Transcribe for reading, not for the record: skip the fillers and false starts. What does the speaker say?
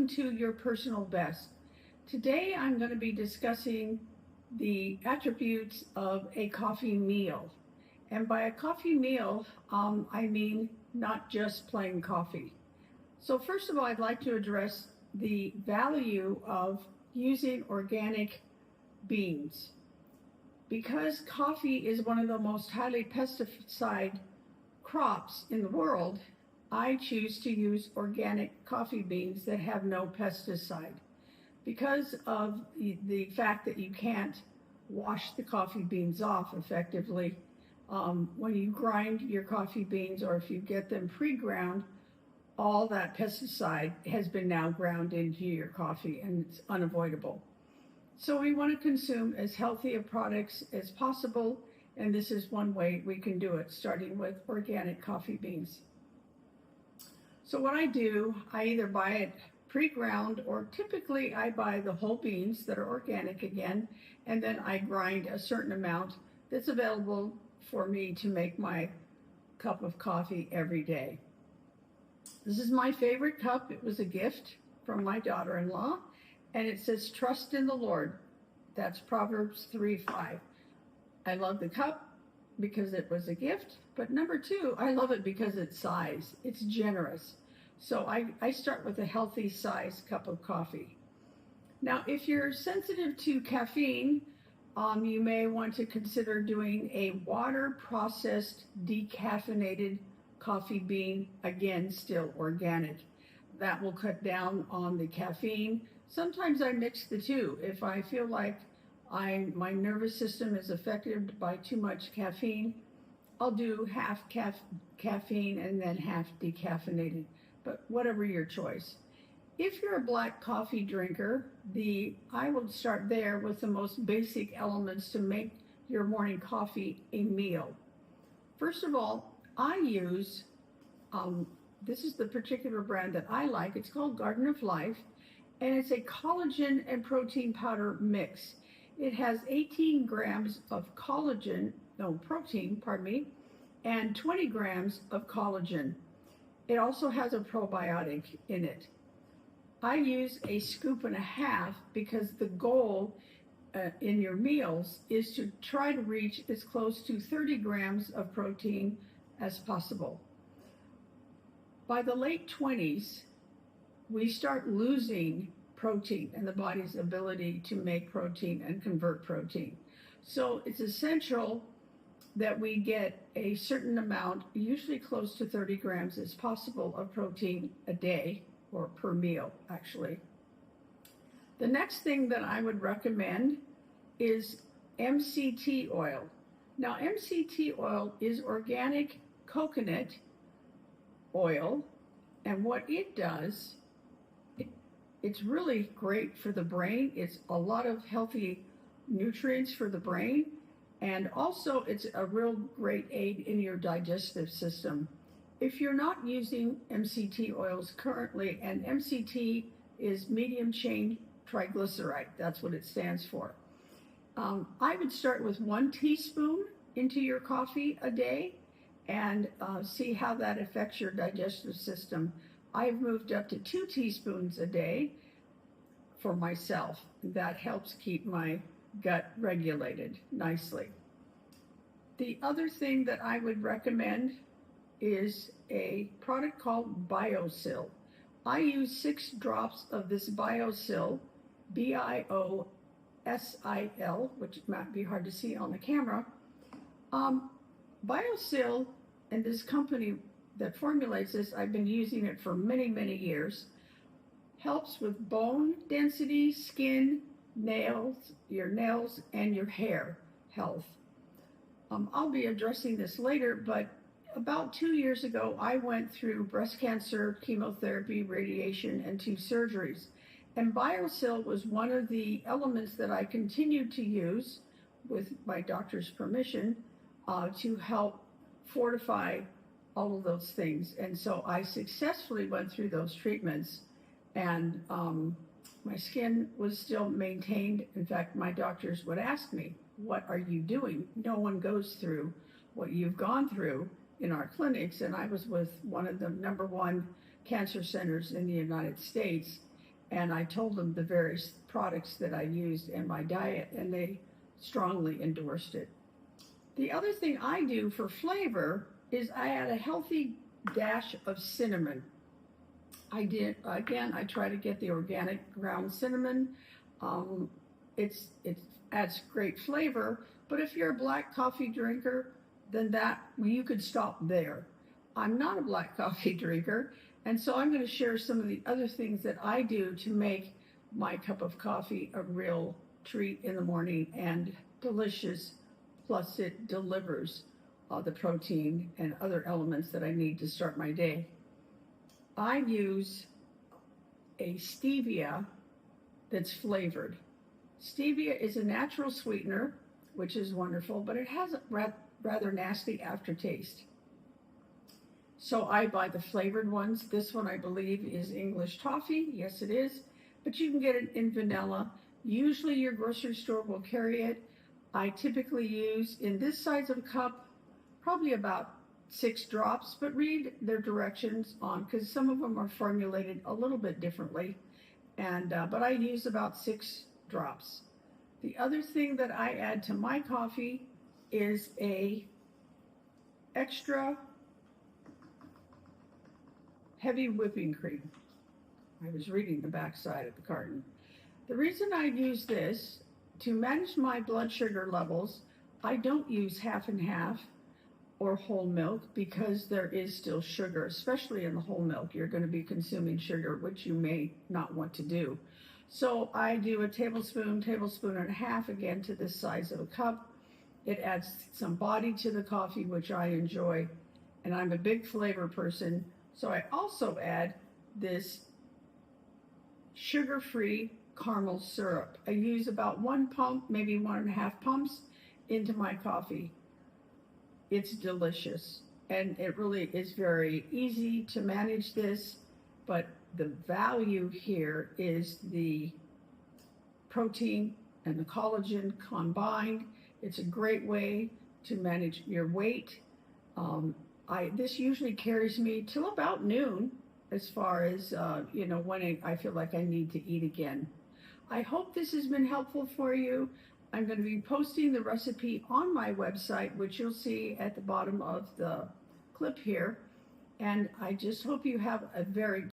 welcome to Your Personal Best. Today I'm going to be discussing the attributes of a coffee meal. And by a coffee meal, I mean not just plain coffee. So first of all, I'd like to address the value of using organic beans. Because coffee is one of the most highly pesticide crops in the world, I choose to use organic coffee beans that have no pesticide. Because of the fact that you can't wash the coffee beans off effectively, when you grind your coffee beans or if you get them pre-ground, all that pesticide has been now ground into your coffee and it's unavoidable. So we want to consume as healthy of products as possible, and this is one way we can do it, starting with organic coffee beans. So what I do, I either buy it pre-ground or typically I buy the whole beans that are organic again, and then I grind a certain amount that's available for me to make my cup of coffee every day. This is my favorite cup. It was a gift from my daughter-in-law, and it says, "Trust in the Lord." That's Proverbs 3:5. I love the cup because it was a gift, but number two, I love it because its size. It's generous. So I start with a healthy size cup of coffee. Now, if you're sensitive to caffeine, you may want to consider doing a water-processed decaffeinated coffee bean, again, still organic. That will cut down on the caffeine. Sometimes I mix the two. If I feel like my nervous system is affected by too much caffeine, I'll do half caffeine and then half decaffeinated, but whatever your choice. If you're a black coffee drinker, I would start there with the most basic elements to make your morning coffee a meal. First of all, I use, this is the particular brand that I like. It's called Garden of Life, and it's a collagen and protein powder mix. It has 18 grams of protein, and 20 grams of collagen. It also has a probiotic in it. I use a scoop and a half because the goal in your meals is to try to reach as close to 30 grams of protein as possible. By the late 20s, we start losing protein and the body's ability to make protein and convert protein. So it's essential that we get a certain amount, usually close to 30 grams as possible, of protein a day, or per meal, actually. The next thing that I would recommend is MCT oil. Now, MCT oil is organic coconut oil, and what it does, it's really great for the brain. It's a lot of healthy nutrients for the brain, and also it's a real great aid in your digestive system. If you're not using MCT oils currently, and MCT is medium chain triglyceride, that's what it stands for. I would start with 1 teaspoon into your coffee a day and see how that affects your digestive system. I've moved up to 2 teaspoons a day for myself. That helps keep my gut regulated nicely. The other thing that I would recommend is a product called BioSil. I use 6 drops of this BioSil, BioSil, which might be hard to see on the camera. BioSil, and this company that formulates this, I've been using it for many, many years, helps with bone density, skin, your nails, and your hair health. I'll be addressing this later, but about 2 years ago, I went through breast cancer, chemotherapy, radiation, and 2 surgeries. And BioSil was one of the elements that I continued to use, with my doctor's permission, to help fortify all of those things. And so I successfully went through those treatments, and my skin was still maintained. In fact, my doctors would ask me, "What are you doing? No one goes through what you've gone through in our clinics." And I was with one of the #1 cancer centers in the United States. and I told them the various products that I used in my diet, and they strongly endorsed it. The other thing I do for flavor is I add a healthy dash of cinnamon. I try to get the organic ground cinnamon. Um, it adds great flavor, but if you're a black coffee drinker, then you could stop there. I'm not a black coffee drinker, and so I'm going to share some of the other things that I do to make my cup of coffee a real treat in the morning and delicious. Plus, it delivers the protein and other elements that I need to start my day. I use a stevia that's flavored. Stevia is a natural sweetener, which is wonderful, but it has a rather nasty aftertaste. So I buy the flavored ones. This one I believe is English toffee. Yes, it is. But you can get it in vanilla. Usually your grocery store will carry it. I typically use, in this size of a cup, probably about 6 drops, but read their directions on, because some of them are formulated a little bit differently. But I use about 6 drops. The other thing that I add to my coffee is a extra heavy whipping cream. I was reading the back side of the carton. The reason I use this, to manage my blood sugar levels, I don't use half and half or whole milk, because there is still sugar, especially in the whole milk. You're going to be consuming sugar, which you may not want to do. So I do a tablespoon and a half, again, to this size of a cup. It adds some body to the coffee, which I enjoy, and I'm a big flavor person. So I also add this sugar-free caramel syrup. I use about 1 pump, maybe 1.5 pumps into my coffee. It's delicious, and it really is very easy to manage this, but the value here is the protein and the collagen combined. It's a great way to manage your weight. This usually carries me till about noon, as far as when I feel like I need to eat again. I hope this has been helpful for you. I'm going to be posting the recipe on my website, which you'll see at the bottom of the clip here. And I just hope you have a very